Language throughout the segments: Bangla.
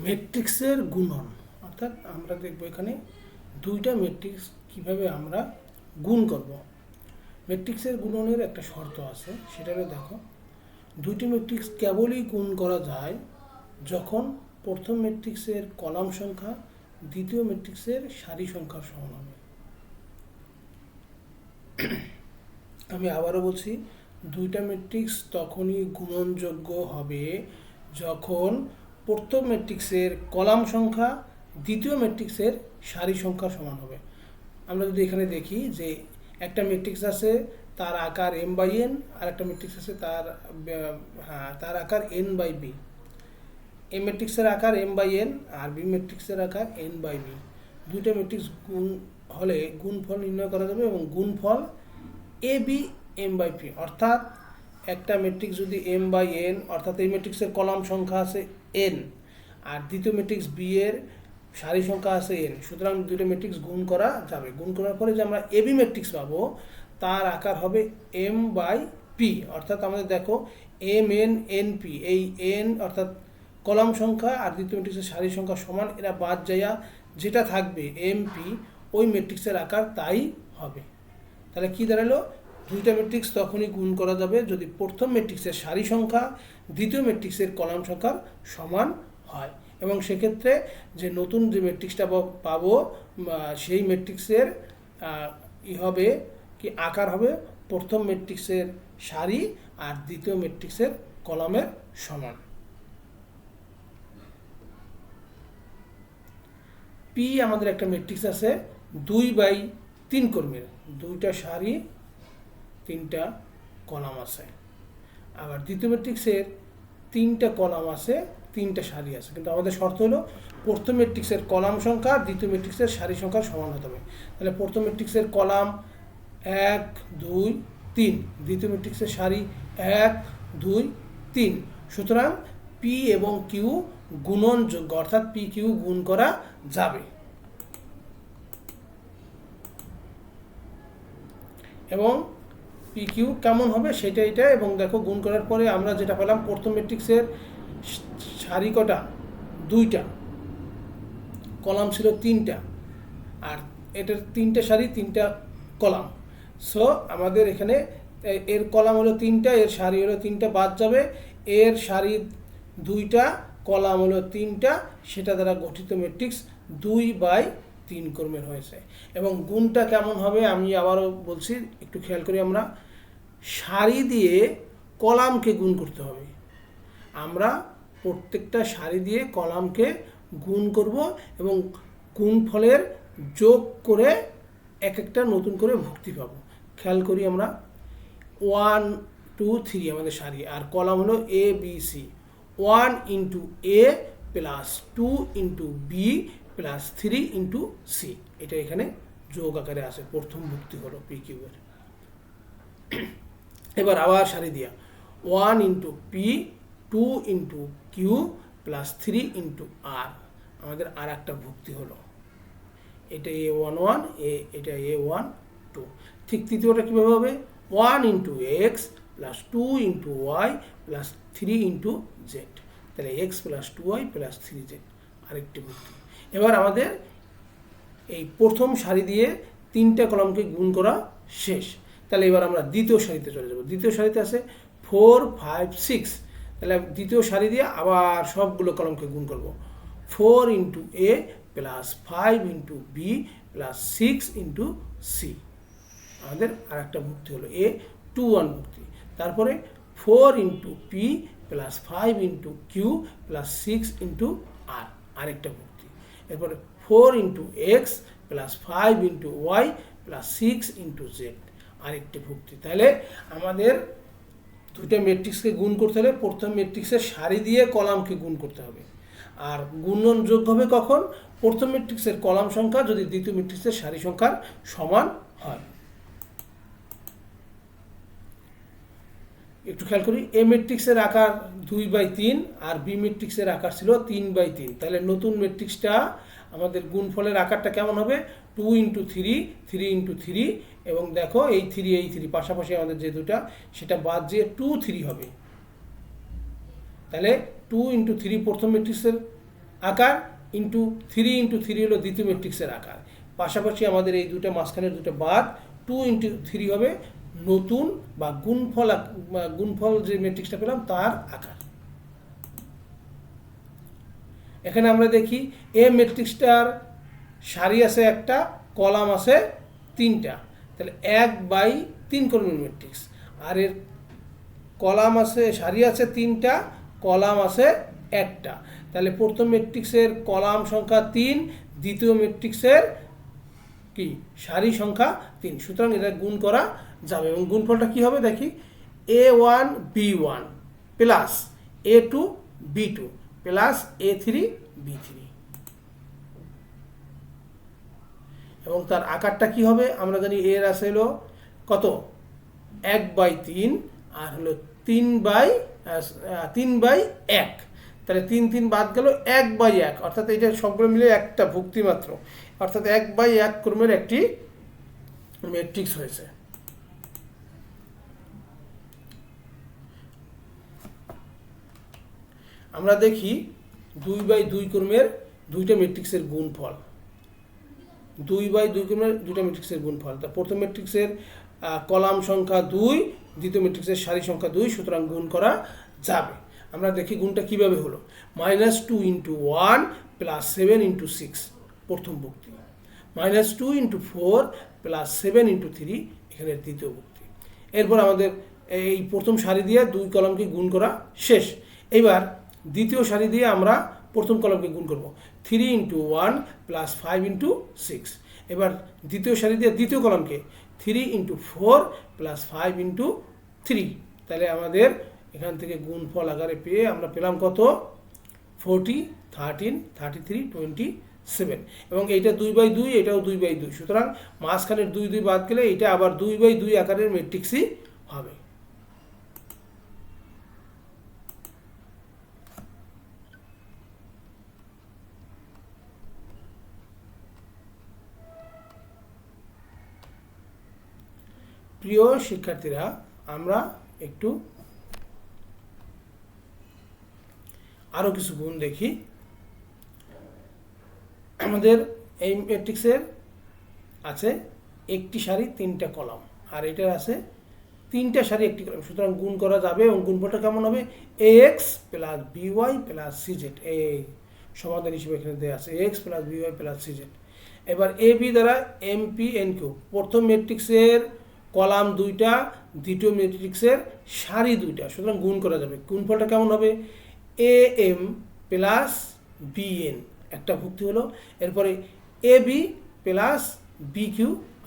ম্যাট্রিক্সের গুণন অর্থাৎ আমরা দেখব এখানে দুইটা ম্যাট্রিক্স কিভাবে আমরা গুণ করব। ম্যাট্রিক্সের গুণনের একটা শর্ত আছে, সেটা হলো দেখো, দুইটি ম্যাট্রিক্স কেবলই গুণ করা যায় যখন প্রথম ম্যাট্রিক্সের কলাম সংখ্যা দ্বিতীয় ম্যাট্রিক্সের সারি সংখ্যার সমান হবে। আমি আবারও বলছি, দুইটা ম্যাট্রিক্স তখনই গুণনযোগ্য হবে যখন প্রথম ম্যাট্রিক্সের কলাম সংখ্যা দ্বিতীয় ম্যাট্রিক্সের সারি সংখ্যার সমান হবে। আমরা যদি এখানে দেখি যে একটা ম্যাট্রিক্স আছে তার আকার m/n, আর একটা ম্যাট্রিক্স আছে তার আকার n/b। এ ম্যাট্রিক্সের আকার m/n আর বি ম্যাট্রিক্সের আকার n/b। দুইটা ম্যাট্রিক্স গুণ হলে গুণফল নির্ণয় করা যাবে, এবং গুণফল ab m/p, অর্থাৎ একটা ম্যাট্রিক্স যদি m/n, অর্থাৎ এই ম্যাট্রিক্সের কলাম সংখ্যা আছে n আর দ্বিতীয় ম্যাট্রিক্স b এর সারি সংখ্যা আছে n, সুতরাং দুটো ম্যাট্রিক্স গুণ করা যাবে। গুণ করার পরে যে আমরা ab ম্যাট্রিক্স পাবো তার আকার হবে m/p, অর্থাৎ আমাদের দেখো mn np, এই n অর্থাৎ কলাম সংখ্যা আর দ্বিতীয় ম্যাট্রিক্সের সারি সংখ্যা সমান, এরা বাদ যাইয়া যেটা থাকবে mp, ওই ম্যাট্রিক্সের আকার তাই হবে। তাহলে কি দাঁড়ালো, দুইটা ম্যাট্রিক্স তখনই গুণ করা যাবে যদি প্রথম ম্যাট্রিক্সের সারি সংখ্যা দ্বিতীয় ম্যাট্রিক্সের কলাম সংখ্যার সমান হয়, এবং সেক্ষেত্রে যে নতুন যে ম্যাট্রিক্সটা পাবো সেই ম্যাট্রিক্সের হবে কি আকার হবে প্রথম ম্যাট্রিক্সের সারি আর দ্বিতীয় ম্যাট্রিক্সের কলামের সমান। পি আমাদের একটা ম্যাট্রিক্স আছে 2/3 কর্মের, দুইটা সারি তিনটা কলাম আছে। আবার দ্বিতীয় ম্যাট্রিক্সের তিনটা কলাম আছে তিনটা সারি আছে, কিন্তু আমাদের শর্ত হলো প্রথম ম্যাট্রিক্সের কলাম সংখ্যা দ্বিতীয় ম্যাট্রিক্সের সারি সংখ্যার সমান হতে হবে। তাহলে প্রথম ম্যাট্রিক্সের কলাম 1 2 3, দ্বিতীয় ম্যাট্রিক্সের সারি 1 2 3, সুতরাং পি এবং কিউ গুণনযোগ্য, অর্থাৎ পি কিউ গুণ করা যাবে। এবং পি কিউ কেমন হবে সেটা এটা, এবং দেখো গুণ করার পরে আমরা যেটা পেলাম, প্রথম ম্যাট্রিক্সের সারি কটা, দুইটা, কলাম ছিল তিনটা, আর এটার তিনটা সারি তিনটা কলাম। সো আমাদের এখানে এর কলাম হলো তিনটা, এর সারি হলো তিনটা, বাদ যাবে এর সারি দুইটা, কলাম হলো তিনটা, সেটা দ্বারা গঠিত ম্যাট্রিক্স 2/3 কর্মের হয়েছে। এবং গুণটা কেমন হবে আমি আবারও বলছি, একটু খেয়াল করি, আমরা সারি দিয়ে কলামকে গুণ করতে হবে। আমরা প্রত্যেকটা সারি দিয়ে কলামকে গুণ করব এবং গুণফলের যোগ করে এক একটা নতুন করে ভুক্তি পাবো। খেয়াল করি আমরা 1 2 3 আমাদের সারি, আর কলাম হলো A B C. 1 × a + 2 × b + 3 × c, এটা এখানে যোগ আকারে আছে, প্রথম ভুক্তি হলো পি কিউয়ের। এবার আবার সারি দিয়া 1 × p 2 × q + 3 × r, আমাদের আর একটা ভুক্তি হলো, এটা a11, এটা a12। ঠিক তৃতীয়টা কীভাবে হবে, 1 × x + 2 × y + 3 × z, তাহলে x + 2y + 3z, আরেকটি ভুক্তি। এবার আমাদের এই প্রথম সারি দিয়ে তিনটা কলামকে গুণ করা শেষ। তাহলে এবার আমরা দ্বিতীয় সারিতে চলে যাব। দ্বিতীয় সারিতে আছে 4 5 6, তাহলে দ্বিতীয় সারি দিয়ে আবার সবগুলো কলামকে গুণ করব। 4 × a + 5 × b + 6 × c, আমাদের আর একটা ভুক্তি হলো a21 ভুক্তি। তারপরে 4 × p + 5 × q + 6 × r, আরেকটা ভুক্তি। এরপরে 4 × x + 5 × y + 6 × z, আরেকটি ভুক্তি। তাহলে আমাদের দুইটা ম্যাট্রিক্সকে গুণ করতে হলে প্রথম ম্যাট্রিক্সের সারি দিয়ে কলামকে গুণ করতে হবে, আর গুণন যোগ হবে কখন, প্রথম ম্যাট্রিক্সের কলাম সংখ্যা যদি দ্বিতীয় ম্যাট্রিক্সের সারি সংখ্যার সমান হয়। একটু খেয়াল করি, এ ম্যাট্রিক্সের আকার 2/3 আর বি ম্যাট্রিক্সের আকার ছিল 3/3, তাহলে নতুন ম্যাট্রিক্সটা আমাদের গুণফলের আকারটা কেমন হবে, 2 × 3 3 × 3, এবং দেখো এই 3 পাশাপাশি আমাদের যে দুটা, সেটা বাদ দিয়ে 2 3 হবে। তাহলে 2 × 3 প্রথম ম্যাট্রিক্সের আকার ইন্টু 3 হলো দ্বিতীয় ম্যাট্রিক্সের আকার। পাশাপাশি আমাদের এই দুটো মাঝখানের দুটো বাদ 2 × 3 হবে নতুন বা গুণফল যে ম্যাট্রিক্সটা পেলাম তার আকার। এখানে আমরা দেখি এ ম্যাট্রিক্সটার সারি আছে একটা, কলাম আছে 3টা, তাহলে 1/3 কলামের ম্যাট্রিক্স। আর এর কলাম আছে, সারি আছে 3টা, কলাম আছে একটা, তাহলে প্রথম ম্যাট্রিক্সের কলাম সংখ্যা 3, দ্বিতীয় ম্যাট্রিক্সের কি সারি সংখ্যা 3, সুতরাং এটা গুণ করা যাবে। এবং গুণফলটা কি হবে দেখি, A1 B1 plus A2 B2 plus A3 B3, এবং তার আকারটা কি হবে আমরা জানি, এর আছে হলো কত 1/3 আর হলো 3/1, তাহলে 3 বাদ গেল 1/1, অর্থাৎ এটা সবগুলো মিলে একটা ভুক্তি মাত্র, অর্থাৎ 1/1 ক্রমের একটি ম্যাট্রিক্স হয়েছে। আমরা দেখি 2/2 ক্রমের দুইটা ম্যাট্রিক্সের গুণফল, 2/2 ক্রমের দুইটা ম্যাট্রিক্সের গুণফল। তা প্রথম ম্যাট্রিক্সের কলাম সংখ্যা 2, দ্বিতীয় ম্যাট্রিক্সের সারি সংখ্যা 2, সুতরাং গুণ করা যাবে। আমরা দেখি গুণটা কিভাবে হলো, -2 × 1 প্লাস 7 × 6 প্রথম ভুক্তি, -2 × 4 প্লাস 7 × 3 এখানে দ্বিতীয় ভুক্তি। এরপর আমাদের এই প্রথম সারি দিয়ে দুই কলামকে গুণ করা শেষ। এবার দ্বিতীয় সারি দিয়ে আমরা প্রথম কলামকে গুণ করব, 3 × 1 প্লাস 5 × 6। এবার দ্বিতীয় সারি দিয়ে দ্বিতীয় কলামকে 3 × 4 প্লাস 5 × 3, তাহলে আমাদের এখান থেকে গুণফল আকারে পেয়ে আমরা পেলাম কত, 40, 13, 33, 27, এবং এইটা 2/2, এটাও 2/2, সুতরাং মাঝখানের 2 বাদ গেলে এটা আবার 2/2 আকারের ম্যাট্রিক্সই হবে। প্রিয় শিক্ষার্থীরা, আমরা একটু আরও কিছু গুণ দেখি। আমাদের এই ম্যাট্রিক্সের আছে একটি সারি 3টা কলাম, আর এটার আছে 3টা সারি 1টি কলাম, সুতরাং গুণ করা যাবে। এবং গুণফলটা কেমন হবে, ax plus by plus cz, এই সমাধান হিসেবে এখানে দেওয়া আছে ax plus by plus cz। এবার ab দ্বারা mp/n³ প্রথম ম্যাট্রিক্সের কলাম 2টা, দ্বিতীয় ম্যাট্রিক্সের সারি 2টা, সুতরাং গুণ করা যাবে। গুণফলটা কেমন হবে, am প্লাস bn একটা ভুক্তি হলো, এরপরে ab প্লাস bq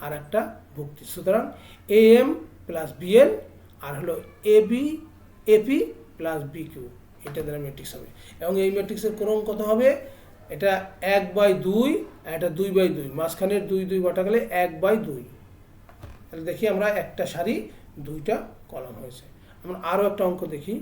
আর একটা ভুক্তি, সুতরাং am প্লাস bn আর হলো ap প্লাস bq, এটা দ্বারা ম্যাট্রিক্স হবে। এবং এই ম্যাট্রিক্সের ক্রম কত হবে, এটা 1/2 আর এটা 2/2, মাঝখানের 2 বাটা গেলে 1/2। তাহলে দেখি আমরা একটা সারি 2টা কলাম হয়েছে। আমরা আরও একটা অঙ্ক দেখি।